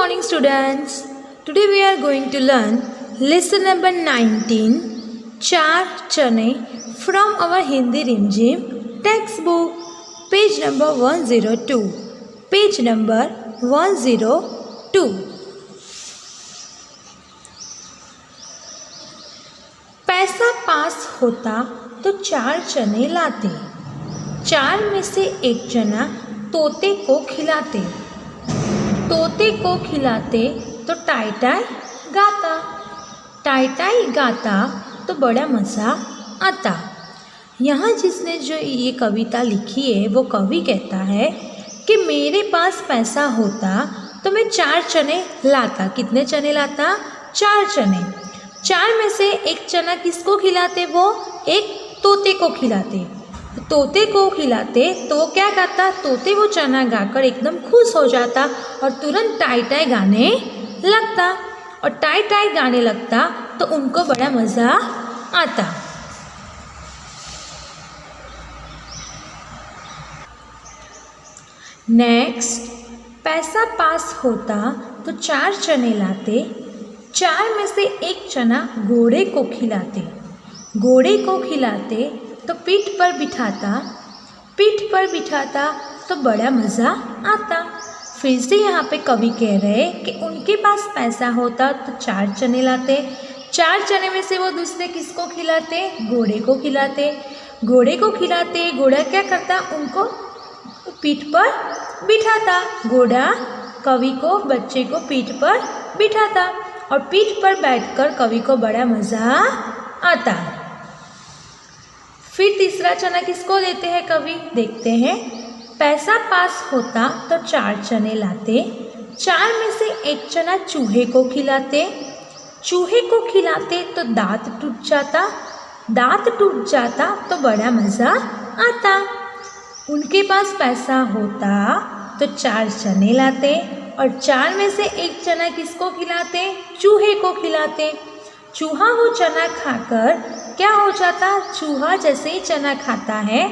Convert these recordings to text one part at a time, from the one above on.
morning students. Today we are going to learn lesson number 19 चार चने from our Hindi Rimjim textbook, page number 102. Page number 102. पैसा पास होता तो चार चने लाते, चार में से एक चना तोते को खिलाते, तोते को खिलाते तो टाई टाई गाता, टाई टाई गाता तो बड़ा मज़ा आता। यहाँ जिसने जो ये कविता लिखी है वो कवि कहता है कि मेरे पास पैसा होता तो मैं चार चने लाता। कितने चने लाता? चार चने। चार में से एक चना किसको खिलाते? वो एक तोते को खिलाते। तोते को खिलाते तो क्या करता? तोते वो चना गाकर एकदम खुश हो जाता और तुरंत टाई टाई गाने लगता, और टाई टाई गाने लगता तो उनको बड़ा मज़ा आता। नेक्स्ट, पैसा पास होता तो चार चने लाते, चार में से एक चना घोड़े को खिलाते, घोड़े को खिलाते तो पीठ पर बिठाता, पीठ पर बिठाता तो बड़ा मज़ा आता। फिर से यहाँ पे कवि कह रहे कि उनके पास पैसा होता तो चार चने लाते, चार चने में से वो दूसरे किसको खिलाते? घोड़े को खिलाते, घोड़े को खिलाते। घोड़ा क्या करता? उनको पीठ पर बिठाता। घोड़ा कवि को, बच्चे को पीठ पर बिठाता और पीठ पर बैठकर कवि को बड़ा मज़ा आता। फिर तीसरा चना किसको देते हैं कवि? देखते हैं। पैसा पास होता तो चार चने लाते, चार में से एक चना चूहे को खिलाते, चूहे को खिलाते तो दांत टूट जाता, दांत टूट जाता तो बड़ा मज़ा आता। उनके पास पैसा होता तो चार चने लाते और चार में से एक चना किसको खिलाते? चूहे को खिलाते। चूहा वो चना खाकर क्या हो जाता? चूहा जैसे ही चना खाता है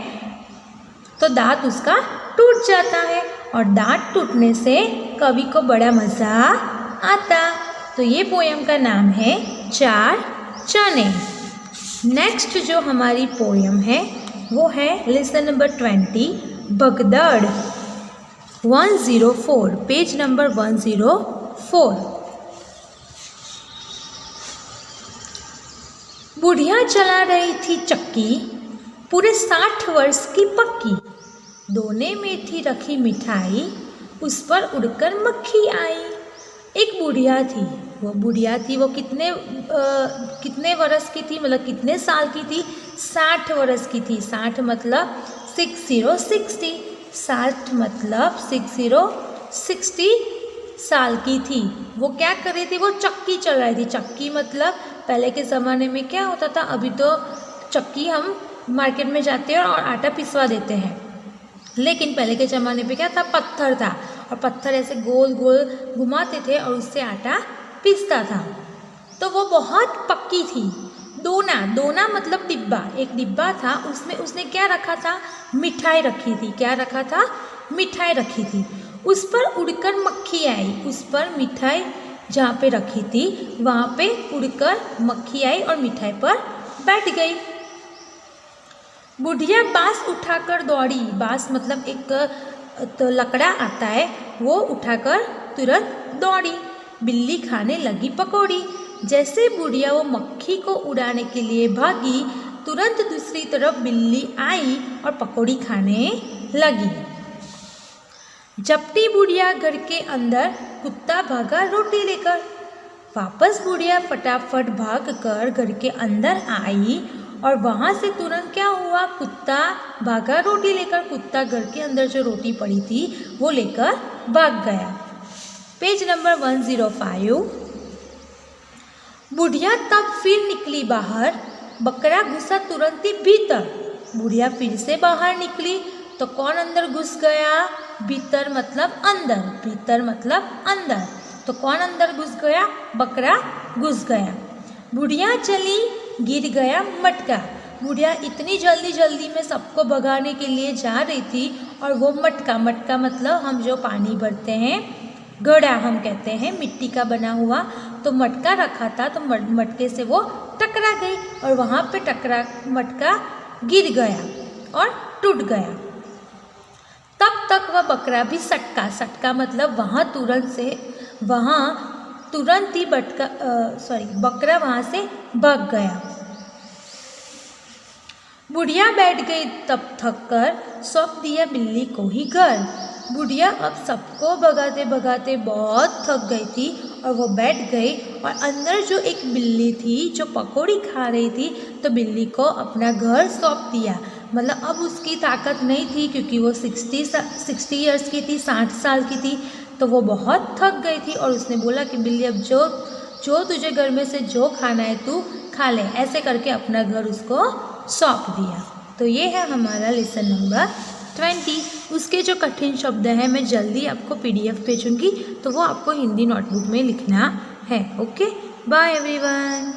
तो दांत उसका टूट जाता है और दांत टूटने से कवि को बड़ा मज़ा आता। तो ये पोयम का नाम है चार चने। नेक्स्ट जो हमारी पोयम है वो है लेसन नंबर 20 भगदड़ 104, पेज नंबर 104। बुढ़िया चला रही थी चक्की, पूरे 60 वर्ष की पक्की, दोने में थी रखी मिठाई, उस पर उड़कर मक्खी आई। एक बुढ़िया थी, वो कितने वर्ष की थी, मतलब कितने साल की थी? 60 वर्ष की थी। 60 मतलब 60 मतलब 60 साल की थी। वो क्या कर रही थी? वो चक्की चल रही थी। चक्की मतलब पहले के ज़माने में क्या होता था? अभी तो चक्की हम मार्केट में जाते हैं और आटा पिसवा देते हैं, लेकिन पहले के ज़माने पे क्या था? पत्थर था, और पत्थर ऐसे गोल गोल घुमाते थे और उससे आटा पिसता था। तो वो बहुत पक्की थी। दोना, दोना मतलब डिब्बा, एक डिब्बा था, उसमें उसने क्या रखा था? मिठाई रखी थी। क्या रखा था? मिठाई रखी थी। उस पर उड़कर मक्खी आई, उस पर मिठाई जहाँ पे रखी थी वहाँ पे उड़कर मक्खी आई और मिठाई पर बैठ गई। बुढ़िया बांस उठाकर दौड़ी, बांस मतलब एक तो लकड़ा आता है, वो उठाकर तुरंत दौड़ी। बिल्ली खाने लगी पकौड़ी, जैसे बुढ़िया वो मक्खी को उड़ाने के लिए भागी, तुरंत दूसरी तरफ बिल्ली आई और पकौड़ी खाने लगी। झपटी बुढ़िया घर के अंदर, कुत्ता भागा रोटी लेकर। वापस बुढ़िया फटाफट भागकर घर के अंदर आई और वहाँ से तुरंत क्या हुआ? कुत्ता भागा रोटी लेकर। कुत्ता घर के अंदर जो रोटी पड़ी थी वो लेकर भाग गया। Page number 105। बुढ़िया तब फिर निकली बाहर, बकरा घुसा तुरंत ही भीतर। बुढ़िया फिर से बाहर निकली तो कौन अंदर घुस गया? भीतर मतलब अंदर, भीतर मतलब अंदर। तो कौन अंदर घुस गया? बकरा घुस गया। बुढ़िया चली, गिर गया मटका। बुढ़िया इतनी जल्दी में सबको भगाने के लिए जा रही थी और वो मटका, मटका मतलब हम जो पानी भरते हैं घड़ा हम कहते हैं मिट्टी का बना हुआ। तो मटका रखा था तो मटके से वो टकरा गई और वहाँ पे मटका गिर गया और टूट गया। तब तक वह बकरा भी सटका मतलब वहाँ तुरंत ही बकरा वहाँ से भाग गया। बुढ़िया बैठ गई तब थक कर, सौंप दिया बिल्ली को ही घर। बुढ़िया अब सबको भगाते भगाते बहुत थक गई थी और वो बैठ गई और अंदर जो एक बिल्ली थी जो पकौड़ी खा रही थी तो बिल्ली को अपना घर सौंप दिया। मतलब अब उसकी ताकत नहीं थी क्योंकि वो 60 इयर्स की थी, 60 साल की थी, तो वो बहुत थक गई थी और उसने बोला कि बिल्ली अब जो तुझे घर में से जो खाना है तू खा ले। ऐसे करके अपना घर उसको सौंप दिया। तो ये है हमारा लेसन नंबर 20। उसके जो कठिन शब्द हैं मैं जल्दी आपको PDF भेजूंगी, तो वो आपको हिंदी नोटबुक में लिखना है। Okay, bye everyone.